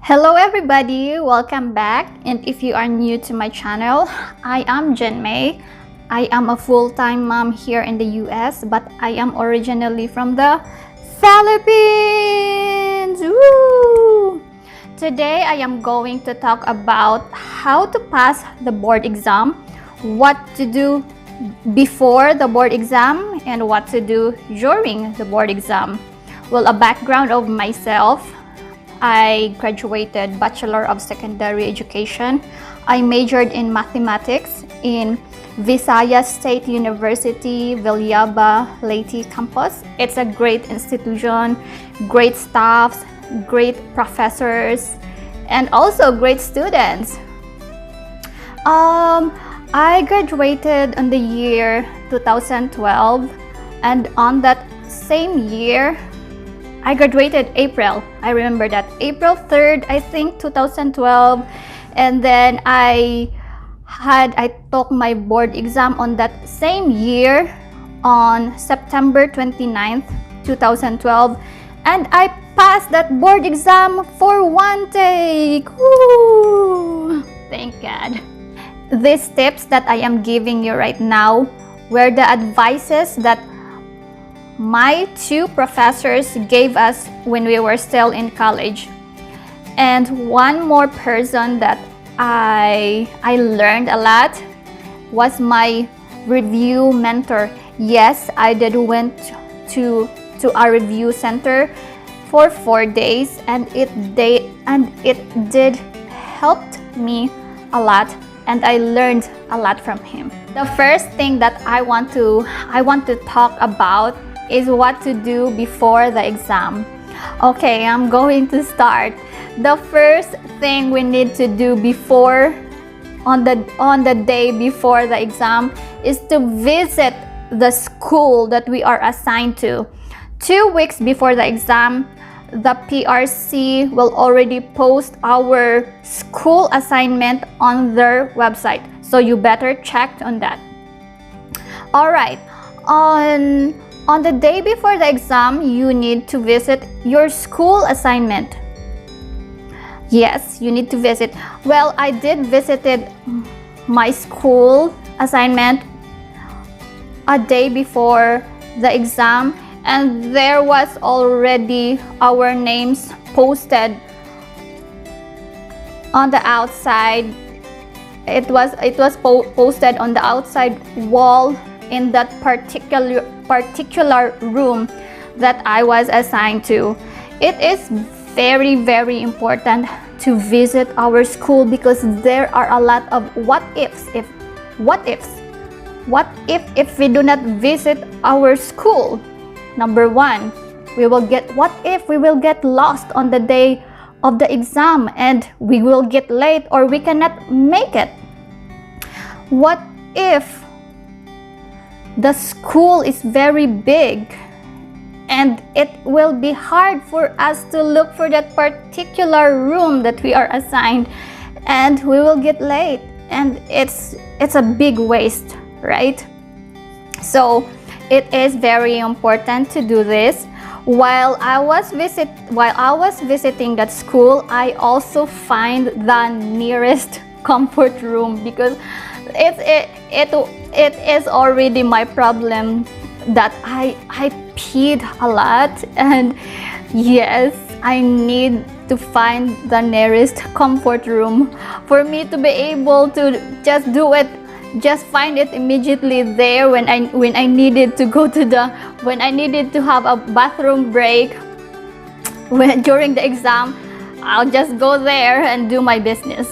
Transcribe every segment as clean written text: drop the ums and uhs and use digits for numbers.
Hello everybody, welcome back. And if you are new to my channel, I am Jen May. I am a full-time mom here in the US, but I am originally from the Philippines. Woo! Today I am going to talk about how to pass the board exam, what to do before the board exam, and what to do during the board exam. Well, a background of myself. I graduated Bachelor of Secondary Education. I majored in mathematics in Visayas State University, Villaba, Leyte campus. It's a great institution, great staffs, great professors, and also great students. I graduated in the year 2012, and on that same year, I graduated April. I remember that. April 3rd, I think, 2012. And then I took my board exam on that same year on September 29th, 2012. And I passed that board exam for one take. Woo! Thank God. These tips that I am giving you right now were the advices that my two professors gave us when we were still in college. And one more person that I learned a lot was my review mentor. Yes, I did went to a review center for 4 days, and it did helped me a lot, and I learned a lot from him. The first thing that I want to talk about is what to do before the exam. Okay, I'm going to start. The first thing we need to do on the day before the exam is to visit the school that we are assigned to. 2 weeks before the exam, the PRC will already post our school assignment on their website, so you better check on that. All right, on the day before the exam, you need to visit your school assignment. Yes, you need to visit. Well, I did visited my school assignment a day before the exam, and there was already our names posted on the outside. It was posted on the outside wall in that particular room that I was assigned to. It is very, very important to visit our school because there are a lot of what ifs. What if we do not visit our school? Number one, what if we will get lost on the day of the exam and we will get late or we cannot make it? What if the school is very big and it will be hard for us to look for that particular room that we are assigned, and we will get late, and it's a big waste, right? So it is very important to do this. While I was visiting that school, I also find the nearest comfort room because it is already my problem that I peed a lot, and yes, I need to find the nearest comfort room for me to be able to just find it immediately there when I needed to have a bathroom break during the exam. I'll just go there and do my business.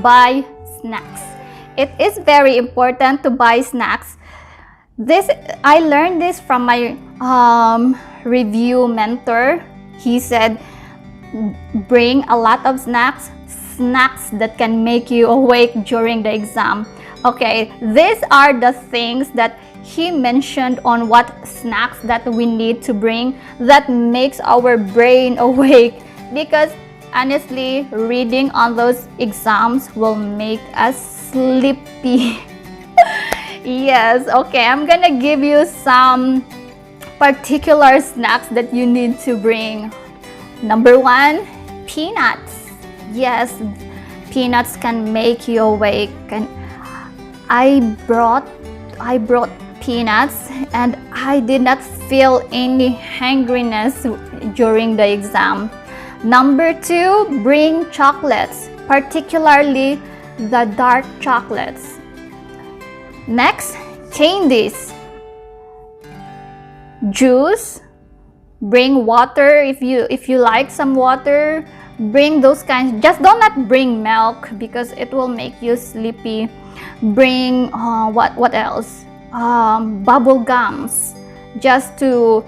Buy snacks. It is very important to buy snacks. I learned this from my review mentor. He said, bring a lot of snacks that can make you awake during the exam. Okay, these are the things that he mentioned on what snacks that we need to bring that makes our brain awake, because honestly, reading on those exams will make us sleepy. Yes, okay, I'm gonna give you some particular snacks that you need to bring. Number one, peanuts. Yes, peanuts can make you awake. And I brought peanuts, and I did not feel any hungriness during the exam. Number 2, bring chocolates, particularly the dark chocolates. Next, candies, juice, bring water if you like some water. Bring those kinds. Just do not bring milk because it will make you sleepy. Bring what else? Bubble gums, just to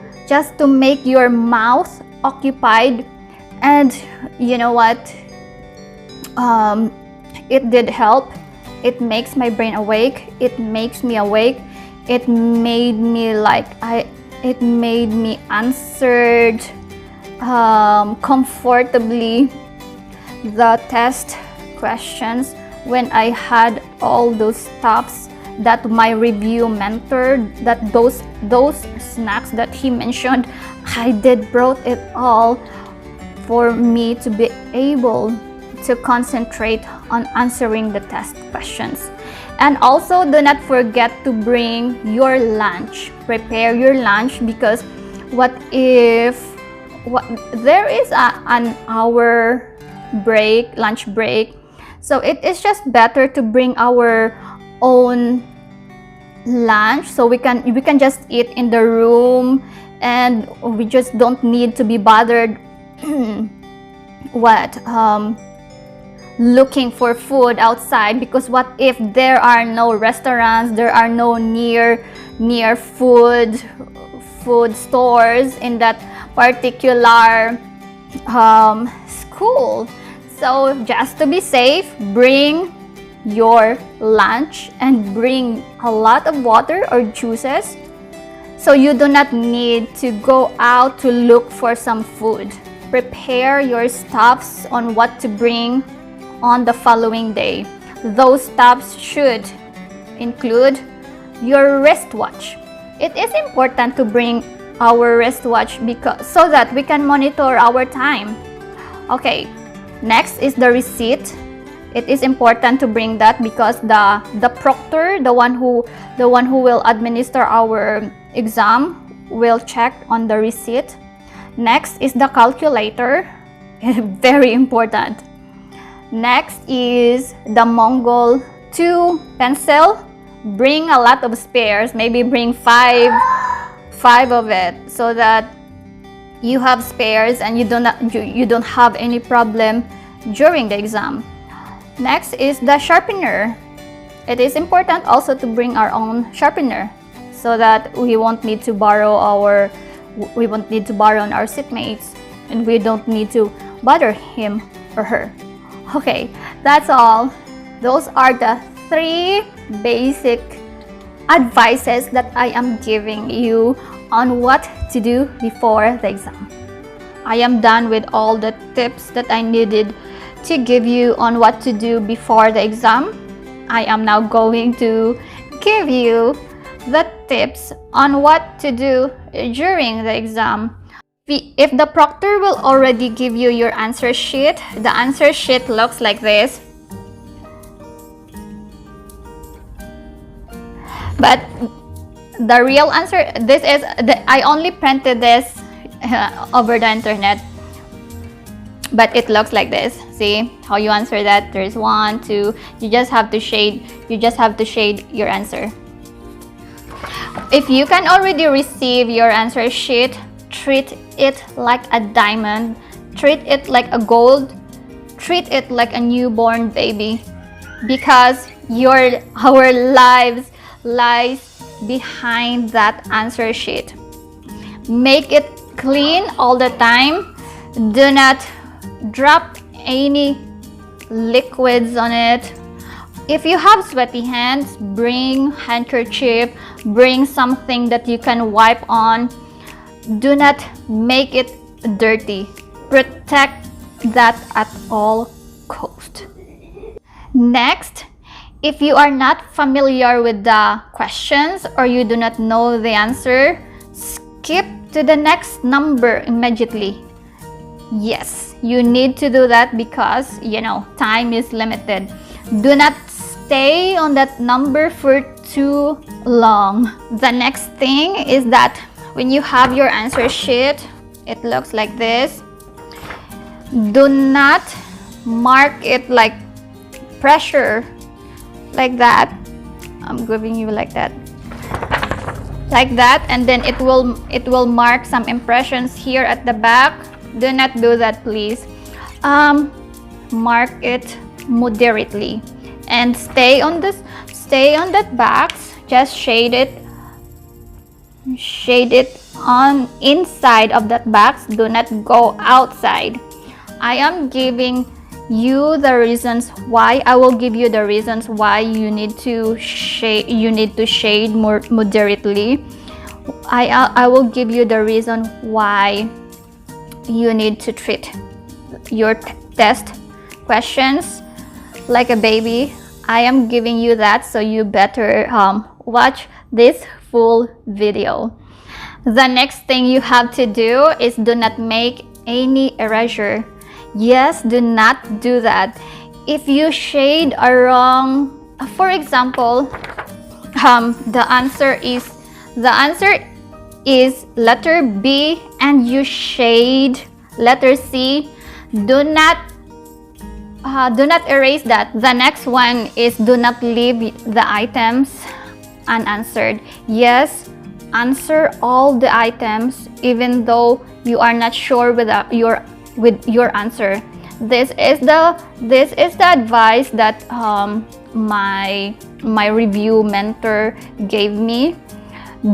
make your mouth occupied. And you know what? It did help. It makes my brain awake. It makes me awake. It made me answered comfortably the test questions when I had all those stuffs that my review mentor, that those snacks that he mentioned, I did brought it all for me to be able to concentrate on answering the test questions. And also, do not forget to bring your lunch. Prepare your lunch, because what if there is an hour break, lunch break, so it is just better to bring our own lunch, so we can just eat in the room, and we just don't need to be bothered looking for food outside. Because what if there are no restaurants, there are no near food stores in that particular school. So just to be safe, bring your lunch and bring a lot of water or juices, so you do not need to go out to look for some food. Prepare your stuffs on what to bring on the following day. Those stuffs should include your wristwatch. It is important to bring our wristwatch so that we can monitor our time. Okay, next is the receipt. It is important to bring that because the proctor, the one who will administer our exam, will check on the receipt. Next is the calculator. Very important. Next is the Mongol 2 pencil. Bring a lot of spares. Maybe bring five of it, so that you have spares and you don't have any problem during the exam. Next is the sharpener. It is important also to bring our own sharpener, so that we won't need to borrow on our seatmates, and we don't need to bother him or her. Okay, that's all. Those are the 3 basic advices that I am giving you on what to do before the exam. I am done with all the tips that I needed to give you on what to do before the exam. I am now going to give you the tips on what to do during the exam. If the proctor will already give you your answer sheet, the answer sheet looks like this. But the real answer, I only printed this over the internet, but it looks like this. See how you answer that? There's 1, 2. You just have to shade your answer. If you can already receive your answer sheet, treat it like a diamond, treat it like a gold, treat it like a newborn baby, because our lives lies behind that answer sheet. Make it clean all the time. Do not drop any liquids on it. If you have sweaty hands, bring handkerchief, bring something that you can wipe on. Do not make it dirty. Protect that at all cost. Next, if you are not familiar with the questions or you do not know the answer, skip to the next number immediately. Yes, You need to do that because, you know, time is limited. Do not stay on that number for too long. The next thing is that when you have your answer sheet, it looks like this. Do not mark it like pressure, like that. I'm giving you like that, and then it will mark some impressions here at the back. Do not do that, please. Mark it moderately and stay on that box. Just shade it on inside of that box. Do not go outside. I am giving you the reasons why. I will give you the reasons why you need to shade more moderately. I will give you the reason why you need to treat your test questions like a baby. I am giving you that, so you better watch this full video. The next thing you have to do is do not make any erasure. Yes, do not do that. If you shade a wrong, for example, the answer is letter B and you shade letter C, do not erase that. The next one is do not leave the items unanswered. Yes, answer all the items even though you are not sure with your answer. This is the advice that my review mentor gave me.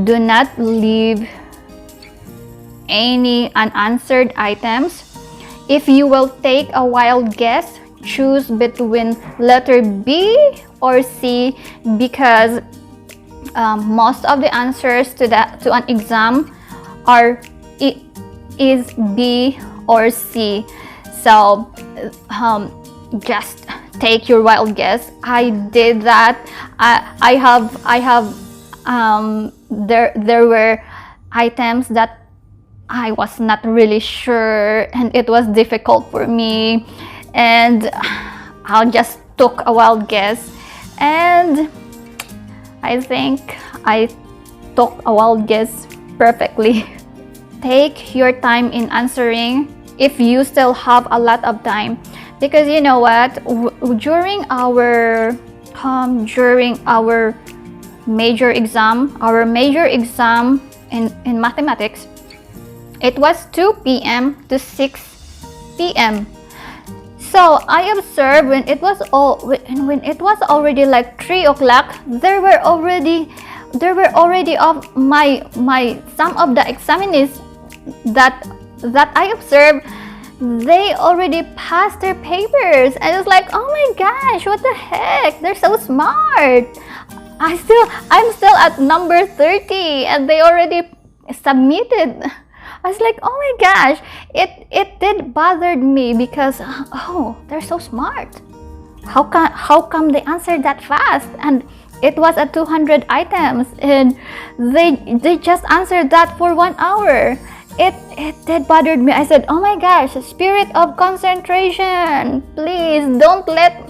Do not leave any unanswered items. If you will take a wild guess, choose between letter B or C, because most of the answers to an exam is B or C. So just take your wild guess. I did that. There were items that I was not really sure and it was difficult for me, and I just took a wild guess, and I think I took a wild guess perfectly. Take your time in answering if you still have a lot of time, because you know what, during our major exam in mathematics, it was 2 p.m. to 6 p.m. So I observed when it was already like 3 o'clock, there were already of my some of the examinees that I observed, they already passed their papers. And I was like, oh my gosh, what the heck, they're so smart. I'm still at number 30 and they already submitted. I was like, oh my gosh, it did bothered me because, oh, they're so smart. How come they answered that fast? And it was at 200 items and they just answered that for 1 hour. It did bothered me. I said, oh my gosh, spirit of concentration, please don't let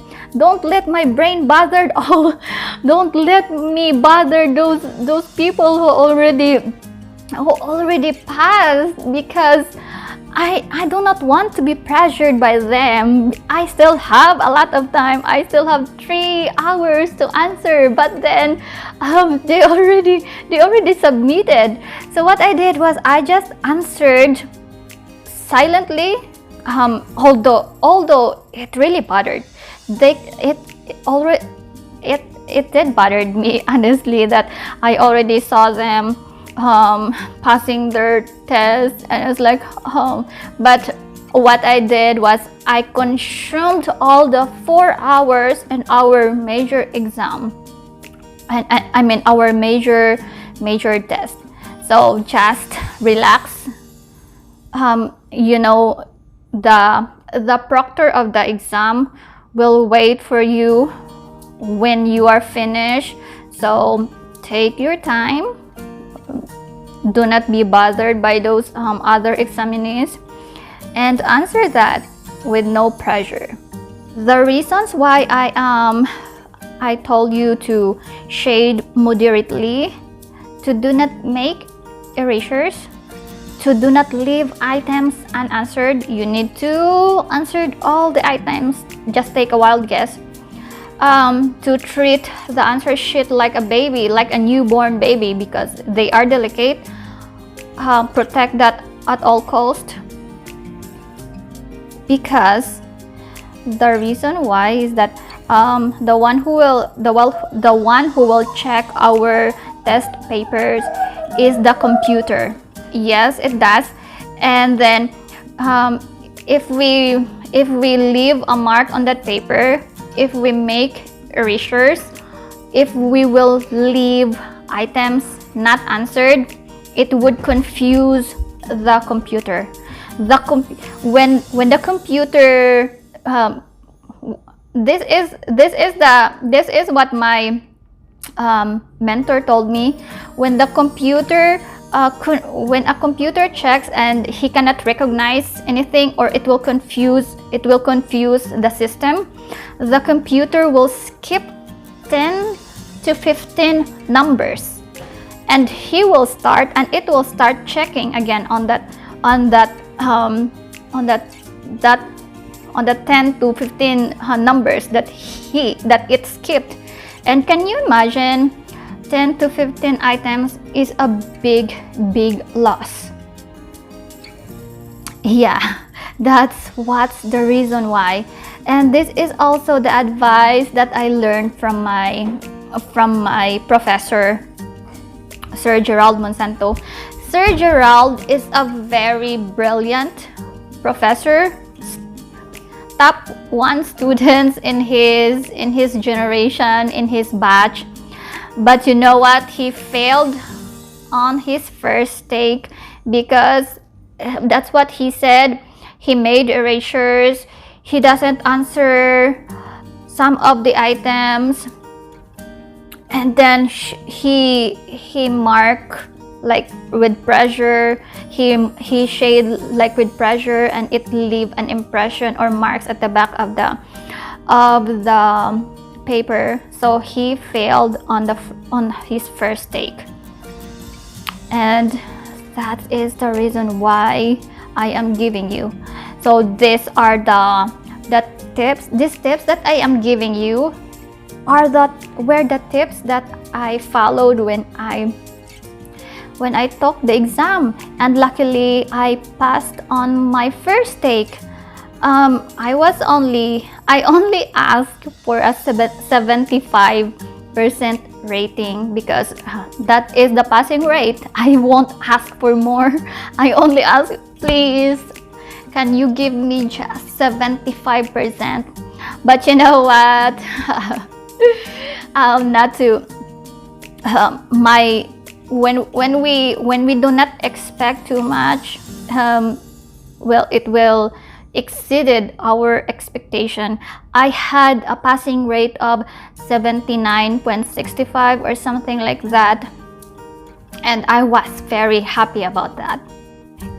my brain bothered all. Don't let me bother those people who already passed, because I do not want to be pressured by them. I still have a lot of time. I still have 3 hours to answer, but then they already submitted. So what I did was I just answered silently, although it really bothered. It did bother me, honestly, that I already saw them passing their test, and I was like, oh. But what I did was I consumed all the 4 hours in our major exam, and I mean our major test. So just relax. You know, the proctor of the exam will wait for you when you are finished. So take your time. Do not be bothered by those other examinees, and answer that with no pressure. The reasons why I told you to shade moderately, to do not make erasures, to do not leave items unanswered. You need to answer all the items. Just take a wild guess. To treat the answer sheet like a baby, like a newborn baby, because they are delicate. Protect that at all cost. Because the reason why is that the one who will check our test papers is the computer. Yes, it does. And then if we leave a mark on that paper, if we make erasures, if we will leave items not answered, it would confuse the computer. When the computer this is what my mentor told me. When a computer checks and he cannot recognize anything, or it will confuse the system, the computer will skip 10 to 15 numbers, and it will start checking again on the 10 to 15 numbers that it skipped. And can you imagine, 10 to 15 items is a big loss. Yeah, that's what's the reason why. And this is also the advice that I learned from my professor, Sir Gerald Monsanto. Sir Gerald is a very brilliant professor, top 1 students in his generation, in his batch. But you know what? He failed on his first take, because that's what he said. He made erasures. He doesn't answer some of the items, and then he mark like with pressure. He shade like with pressure, and it leave an impression or marks at the back of the paper. So he failed on his first take, and that is the reason why I am giving you. So these are the tips. These tips that I am giving you were the tips that I followed when I took the exam, and luckily I passed on my first take. I only asked for a 75% rating, because that is the passing rate. I won't ask for more. I only ask, please, can you give me just 75%? But you know what? Not to when we do not expect too much, it will exceeded our expectation. I had a passing rate of 79.65 or something like that, and I was very happy about that.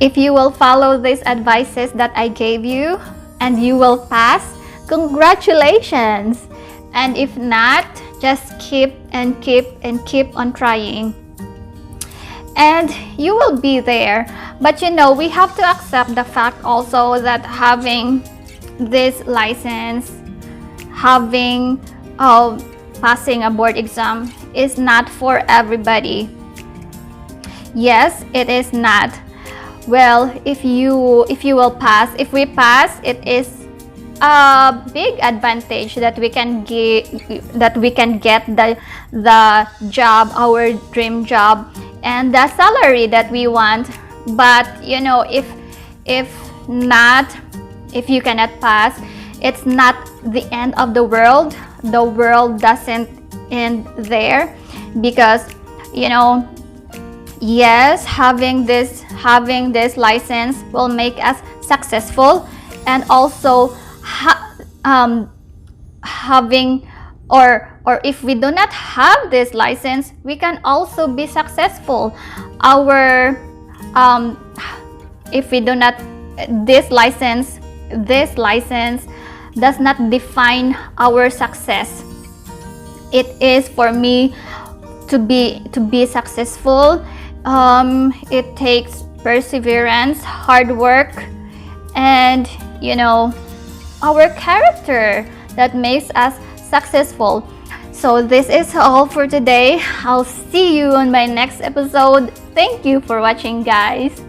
If you will follow these advices that I gave you and you will pass, congratulations. And if not, just keep on trying, and you will be there. But you know, we have to accept the fact also that having this license, passing a board exam is not for everybody. Yes, it is not. Well, if we pass, it is a big advantage that we can get the job, our dream job, and the salary that we want. But you know, if you cannot pass, it's not the end of the world. The world doesn't end there, because you know, yes, having this license will make us successful, and also having or if we do not have this license, we can also be successful. If we do not this license does not define our success. It is for me to be successful. It takes perseverance, hard work, and our character that makes us successful. So this is all for today. I'll see you on my next episode. Thank you for watching, guys.